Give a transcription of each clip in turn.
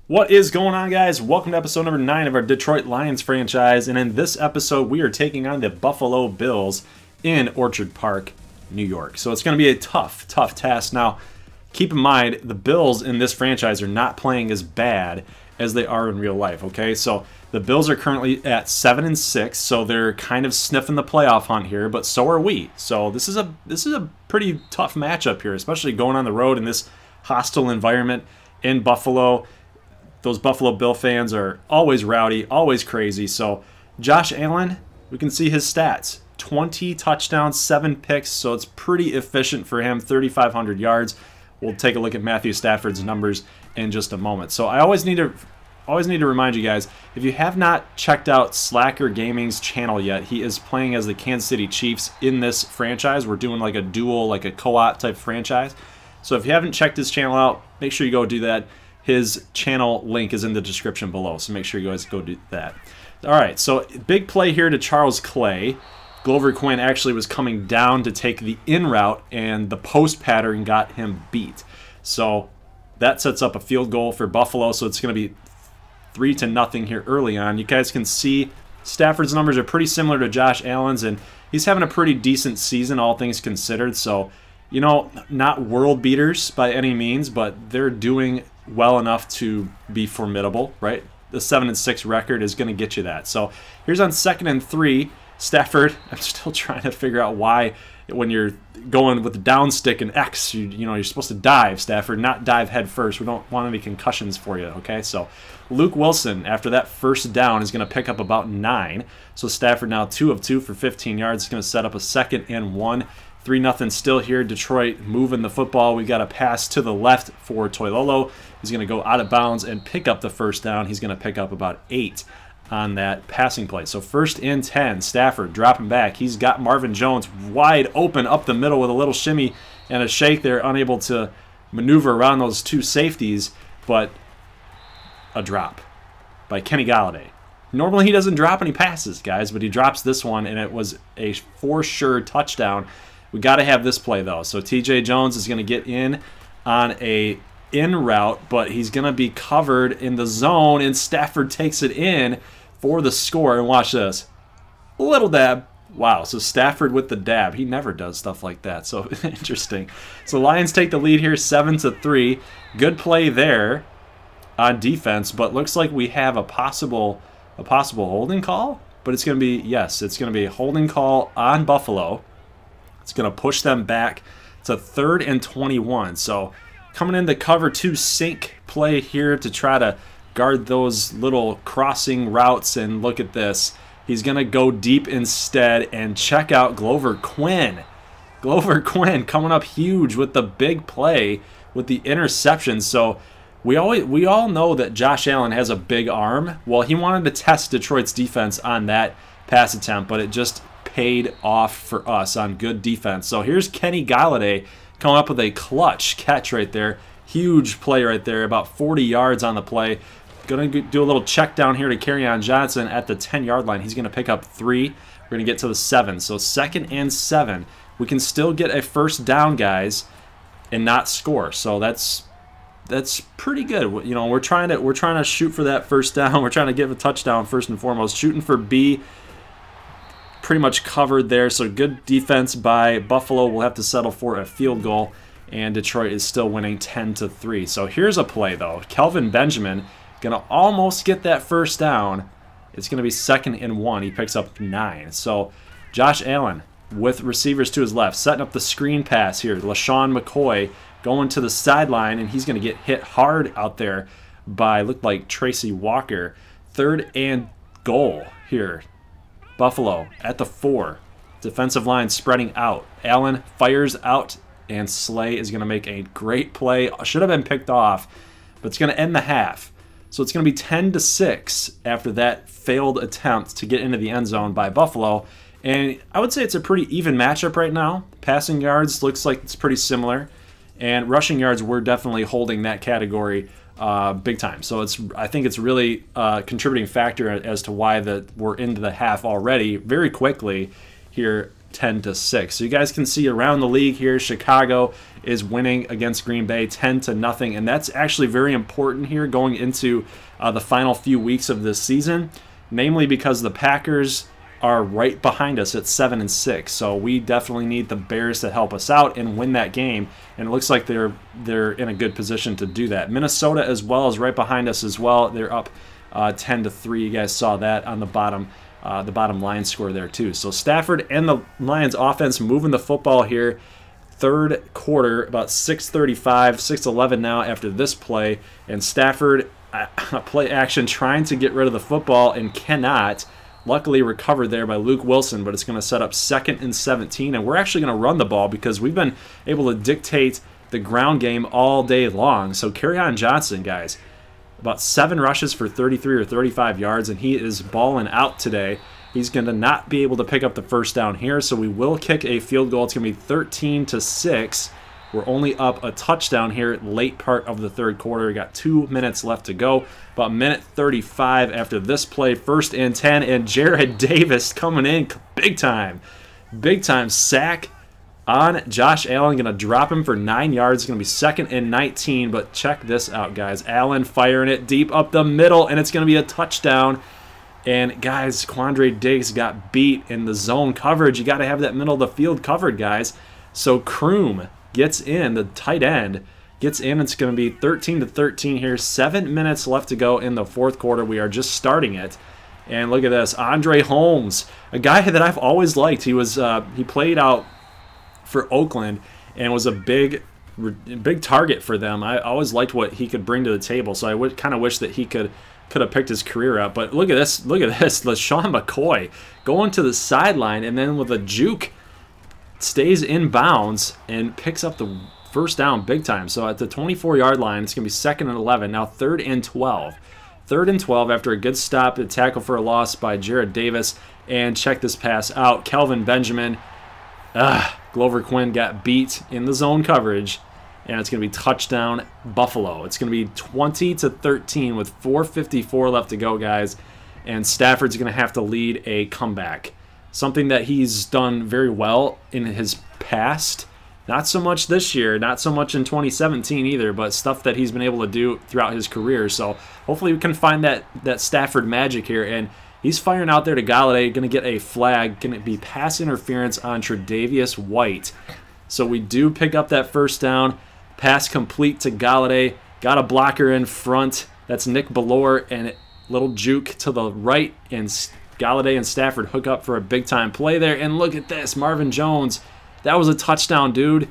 What is going on, guys? Welcome to episode number 9 of our Detroit Lions franchise, and in this episode we are taking on the Buffalo Bills in Orchard Park, New York. So it's going to be a tough task. Now, keep in mind, the Bills in this franchise are not playing as bad as they are in real life, okay? So the Bills are currently at 7-6, so they're kind of sniffing the playoff hunt here, but so are we. So this is a pretty tough matchup here, especially going on the road in this hostile environment in Buffalo. Those Buffalo Bill fans are always rowdy, always crazy. So Josh Allen, we can see his stats. 20 touchdowns, 7 picks, so it's pretty efficient for him, 3,500 yards. We'll take a look at Matthew Stafford's numbers in just a moment. So I always need to remind you guys, if you have not checked out Slacker Gaming's channel yet, he is playing as the Kansas City Chiefs in this franchise. We're doing like a dual, like a co-op type franchise. So if you haven't checked his channel out, make sure you go do that. His channel link is in the description below, so make sure you guys go do that. All right, so big play here to Charles Clay. Glover Quinn actually was coming down to take the in route, and the post pattern got him beat. So that sets up a field goal for Buffalo, so it's going to be 3-0 here early on. You guys can see Stafford's numbers are pretty similar to Josh Allen's, and he's having a pretty decent season, all things considered. So, you know, not world beaters by any means, but they're doing well enough to be formidable, right? The 7-6 record is going to get you that. So here's on 2nd and 3. Stafford, I'm still trying to figure out why when you're going with the down stick and X, you're supposed to dive, Stafford, not dive head first. We don't want any concussions for you, okay? So Luke Wilson, after that first down, is going to pick up about 9. So Stafford now 2 of 2 for 15 yards. It's going to set up a 2nd and 1. 3-0 still here. Detroit moving the football. We got a pass to the left for Toilolo. He's going to go out of bounds and pick up the first down. He's going to pick up about 8 on that passing play. So 1st and 10. Stafford dropping back. He's got Marvin Jones wide open up the middle with a little shimmy and a shake there, unable to maneuver around those two safeties, but a drop by Kenny Golladay. Normally he doesn't drop any passes, guys, but he drops this one, and it was a for sure touchdown. We got to have this play, though. So T.J. Jones is going to get in on a in route, but he's going to be covered in the zone, and Stafford takes it in for the score. And watch this. Little dab. Wow, so Stafford with the dab. He never does stuff like that, so interesting. So Lions take the lead here, 7-3. Good play there on defense, but looks like we have a possible holding call, but it's going to be, yes, it's going to be a holding call on Buffalo. It's going to push them back to 3rd and 21. So coming in the cover 2 sink play here to try to guard those little crossing routes. And look at this. He's going to go deep instead and check out Glover Quinn. Glover Quinn coming up huge with the big play with the interception. So we all know that Josh Allen has a big arm. Well, he wanted to test Detroit's defense on that pass attempt, but it just paid off for us on good defense. So here's Kenny Golladay coming up with a clutch catch right there. Huge play right there, about 40 yards on the play. Going to do a little check down here to Kerryon Johnson at the 10-yard line. He's going to pick up 3. We're going to get to the 7. So 2nd and 7. We can still get a first down, guys, and not score. So that's pretty good. You know, we're trying to shoot for that first down. We're trying to get a touchdown first and foremost. Shooting for B. Pretty much covered there, so good defense by Buffalo. We'll have to settle for a field goal, and Detroit is still winning 10-3. So here's a play, though. Kelvin Benjamin going to almost get that first down. It's going to be 2nd and 1. He picks up 9. So Josh Allen with receivers to his left, setting up the screen pass here. LaShawn McCoy going to the sideline, and he's going to get hit hard out there by, looked like Tracy Walker. 3rd and goal here. Buffalo at the 4. Defensive line spreading out. Allen fires out, and Slay is going to make a great play. Should have been picked off, but it's going to end the half. So it's going to be 10-6 after that failed attempt to get into the end zone by Buffalo. And I would say it's a pretty even matchup right now. Passing yards looks like it's pretty similar. And rushing yards, we're definitely holding that category big time. So I think it's really a contributing factor as to why we're into the half already very quickly here 10-6. So you guys can see around the league here, Chicago is winning against Green Bay 10-0, and that's actually very important here going into the final few weeks of this season, namely because the Packers are right behind us at 7-6. So we definitely need the Bears to help us out and win that game, and it looks like they're in a good position to do that. Minnesota as well is right behind us as well. They're up 10-3. You guys saw that on the bottom line score there too. So Stafford and the Lions offense moving the football here. Third quarter, about 6:35, 6:11 now after this play, and Stafford play action trying to get rid of the football and cannot. Luckily recovered there by Luke Wilson, but it's going to set up 2nd and 17, and we're actually going to run the ball because we've been able to dictate the ground game all day long. So Kerryon Johnson, guys, about 7 rushes for 33 or 35 yards, and he is balling out today. He's going to not be able to pick up the first down here, so we will kick a field goal. It's going to be 13-6. We're only up a touchdown here late part of the third quarter. We got 2 minutes left to go. About minute 35 after this play, 1st and 10, and Jared Davis coming in big time. Big time sack on Josh Allen. Going to drop him for 9 yards. It's going to be 2nd and 19, but check this out, guys. Allen firing it deep up the middle, and it's going to be a touchdown. And, guys, Quandre Diggs got beat in the zone coverage. You got to have that middle of the field covered, guys. So Kroom gets in, the tight end gets in. It's going to be 13-13 here. 7 minutes left to go in the fourth quarter. We are just starting it. And look at this, Andre Holmes, a guy that I've always liked. He played out for Oakland and was a big target for them. I always liked what he could bring to the table, so I would kind of wish that he could have picked his career up. But look at this, LaShawn McCoy going to the sideline, and then with a juke stays in bounds and picks up the first down big time. So at the 24-yard line, it's going to be 2nd and 11. Now 3rd and 12. 3rd and 12 after a good stop, a tackle for a loss by Jared Davis. And check this pass out. Kelvin Benjamin. Glover Quinn got beat in the zone coverage. And it's going to be touchdown Buffalo. It's going to be 20-13 with 4:54 left to go, guys. And Stafford's going to have to lead a comeback. Something that he's done very well in his past. Not so much this year, not so much in 2017 either, but stuff that he's been able to do throughout his career. So hopefully we can find that Stafford magic here. And he's firing out there to Galladay, going to get a flag, going to be pass interference on Tre'Davious White. So we do pick up that first down. Pass complete to Galladay. Got a blocker in front. That's Nick Bellore, and a little juke to the right, and Galladay and Stafford hook up for a big-time play there. And look at this, Marvin Jones. That was a touchdown, dude.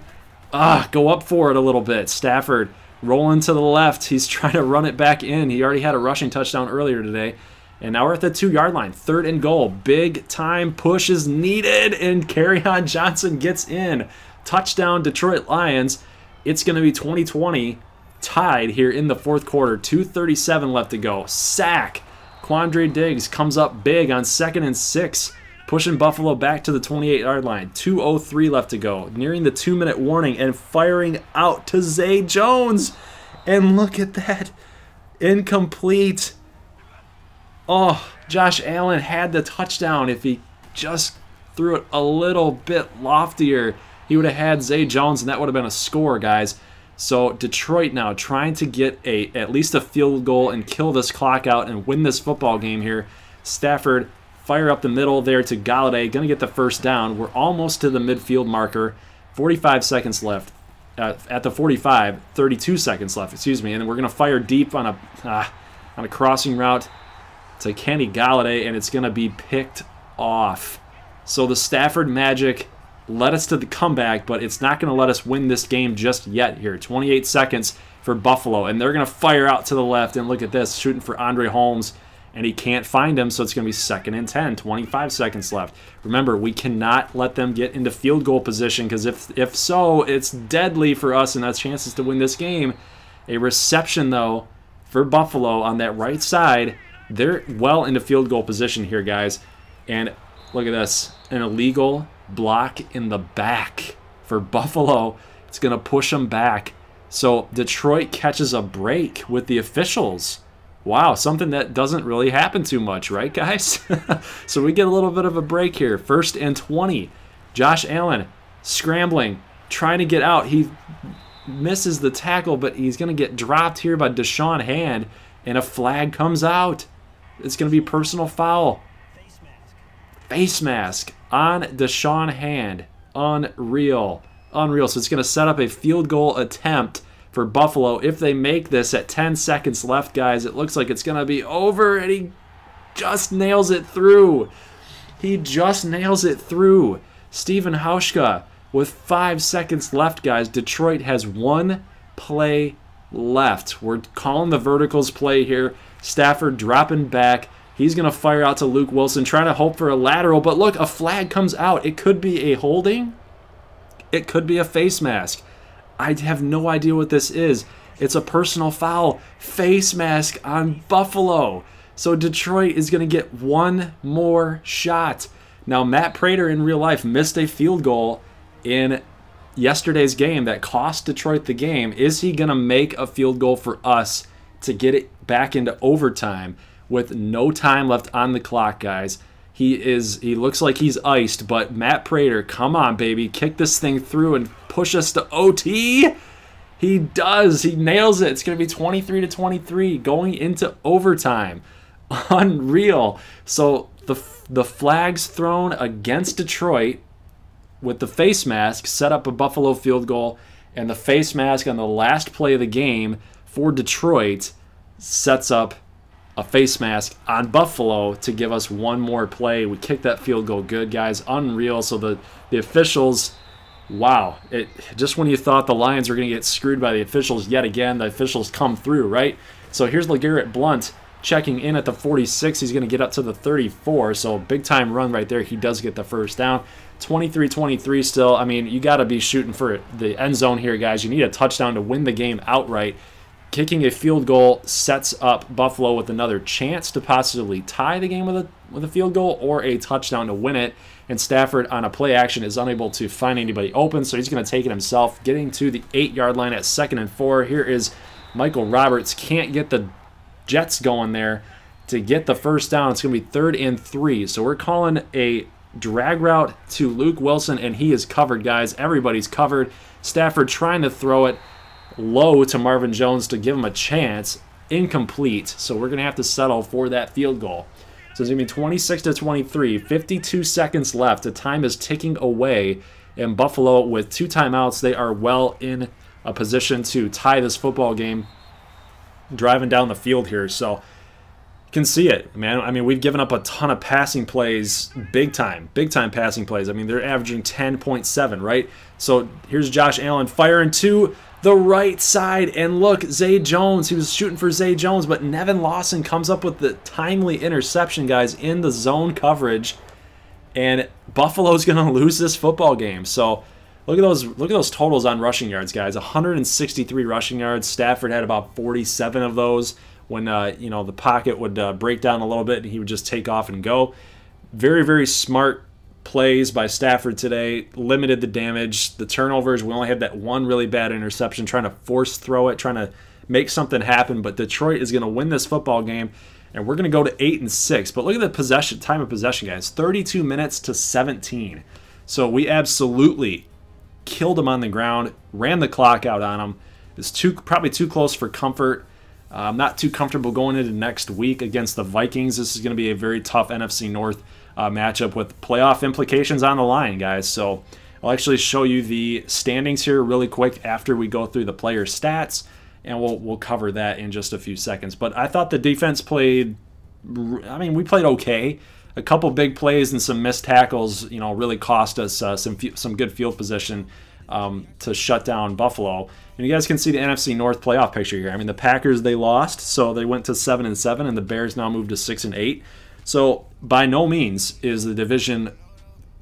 Go up for it a little bit. Stafford rolling to the left. He's trying to run it back in. He already had a rushing touchdown earlier today. And now we're at the 2-yard line. 3rd and goal. Big-time push is needed, and Kerryon Johnson gets in. Touchdown, Detroit Lions. It's going to be 20-20, tied here in the fourth quarter. 2:37 left to go. Sack. Quandre Diggs comes up big on 2nd and 6, pushing Buffalo back to the 28-yard line. 2:03 left to go, nearing the 2-minute warning, and firing out to Zay Jones. And look at that. Incomplete. Oh, Josh Allen had the touchdown. If he just threw it a little bit loftier, he would have had Zay Jones, and that would have been a score, guys. So Detroit now trying to get at least a field goal and kill this clock out and win this football game here. Stafford fire up the middle there to Galladay, going to get the first down. We're almost to the midfield marker. 45 seconds left. At the 45, 32 seconds left, excuse me. And then we're going to fire deep on a crossing route to Kenny Galladay, and it's going to be picked off. So the Stafford magic led us to the comeback, but it's not going to let us win this game just yet here. 28 seconds for Buffalo, and they're going to fire out to the left, and look at this, shooting for Andre Holmes, and he can't find him, so it's going to be 2nd and 10, 25 seconds left. Remember, we cannot let them get into field goal position, because if so, it's deadly for us and our chances to win this game. A reception, though, for Buffalo on that right side. They're well into field goal position here, guys, and look at this, an illegal block in the back for Buffalo. It's going to push them back. So Detroit catches a break with the officials. Wow, something that doesn't really happen too much, right, guys? So we get a little bit of a break here. 1st and 20. Josh Allen scrambling, trying to get out. He misses the tackle, but he's going to get dropped here by Deshaun Hand, and a flag comes out. It's going to be personal foul. Face mask on Deshaun Hand. Unreal. Unreal. So it's going to set up a field goal attempt for Buffalo. If they make this at 10 seconds left, guys, it looks like it's going to be over, and he just nails it through. He just nails it through. Steven Hauschka with 5 seconds left, guys. Detroit has 1 play left. We're calling the verticals play here. Stafford dropping back. He's going to fire out to Luke Wilson, trying to hope for a lateral. But look, a flag comes out. It could be a holding. It could be a face mask. I have no idea what this is. It's a personal foul. Face mask on Buffalo. So Detroit is going to get 1 more shot. Now, Matt Prater in real life missed a field goal in yesterday's game that cost Detroit the game. Is he going to make a field goal for us to get it back into overtime with no time left on the clock, guys? He looks like he's iced, but Matt Prater, come on, baby. Kick this thing through and push us to OT. He does. He nails it. It's going to be 23-23 going into overtime. Unreal. So the flags thrown against Detroit with the face mask set up a Buffalo field goal, and the face mask on the last play of the game for Detroit sets up a face mask on Buffalo to give us 1 more play. We kicked that field goal good, guys. Unreal. So the officials, wow. Just when you thought the Lions were going to get screwed by the officials yet again, the officials come through, right? So here's LeGarrette Blount checking in at the 46. He's going to get up to the 34. So big-time run right there. He does get the first down. 23-23 still. I mean, you got to be shooting for the end zone here, guys. You need a touchdown to win the game outright. Kicking a field goal sets up Buffalo with another chance to possibly tie the game with a field goal or a touchdown to win it. And Stafford on a play action is unable to find anybody open, so he's going to take it himself, getting to the 8-yard line at 2nd and 4. Here is Michael Roberts. Can't get the Jets going there to get the first down. It's going to be 3rd and 3. So we're calling a drag route to Luke Wilson, and he is covered, guys. Everybody's covered. Stafford trying to throw it low to Marvin Jones to give him a chance. Incomplete. So we're going to have to settle for that field goal. So it's going to be 26-23. 52 seconds left. The time is ticking away. And Buffalo, with 2 timeouts, they are well in a position to tie this football game. Driving down the field here. So you can see it, man. I mean, we've given up a ton of passing plays. Big time passing plays. I mean, they're averaging 10.7, right? So here's Josh Allen firing to the right side, and look, Zay Jones, he was shooting for Zay Jones, but Nevin Lawson comes up with the timely interception, guys, in the zone coverage, and Buffalo's going to lose this football game. So look at those totals on rushing yards, guys. 163 rushing yards. Stafford had about 47 of those when the pocket would break down a little bit and he would just take off and go. Very, very smart plays by Stafford today, limited the damage, the turnovers. We only had that one really bad interception, trying to force throw it, trying to make something happen. But Detroit is going to win this football game, and we're going to go to 8-6. But look at the time of possession, guys. 32 minutes to 17. So we absolutely killed them on the ground, ran the clock out on them. It's probably too close for comfort. I'm not too comfortable going into next week against the Vikings. This is going to be a very tough NFC North matchup with playoff implications on the line, guys. So I'll actually show you the standings here really quick after we go through the player stats, and we'll cover that in just a few seconds. But I thought the defense played, I mean, we played okay. A couple big plays and some missed tackles, really cost us some good field position to shut down Buffalo. And you guys can see the NFC North playoff picture here. I mean, the Packers, they lost, so they went to 7-7, and the Bears now moved to 6-8. So by no means is the division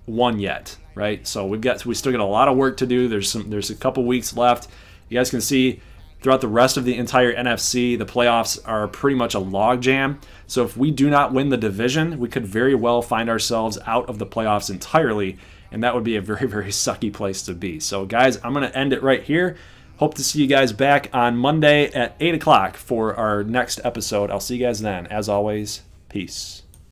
won yet, right? So we still got a lot of work to do. There's a couple weeks left. You guys can see throughout the rest of the entire NFC, the playoffs are pretty much a logjam. So if we do not win the division, we could very well find ourselves out of the playoffs entirely, and that would be a very, very sucky place to be. So guys, I'm going to end it right here. Hope to see you guys back on Monday at 8 o'clock for our next episode. I'll see you guys then. As always, peace.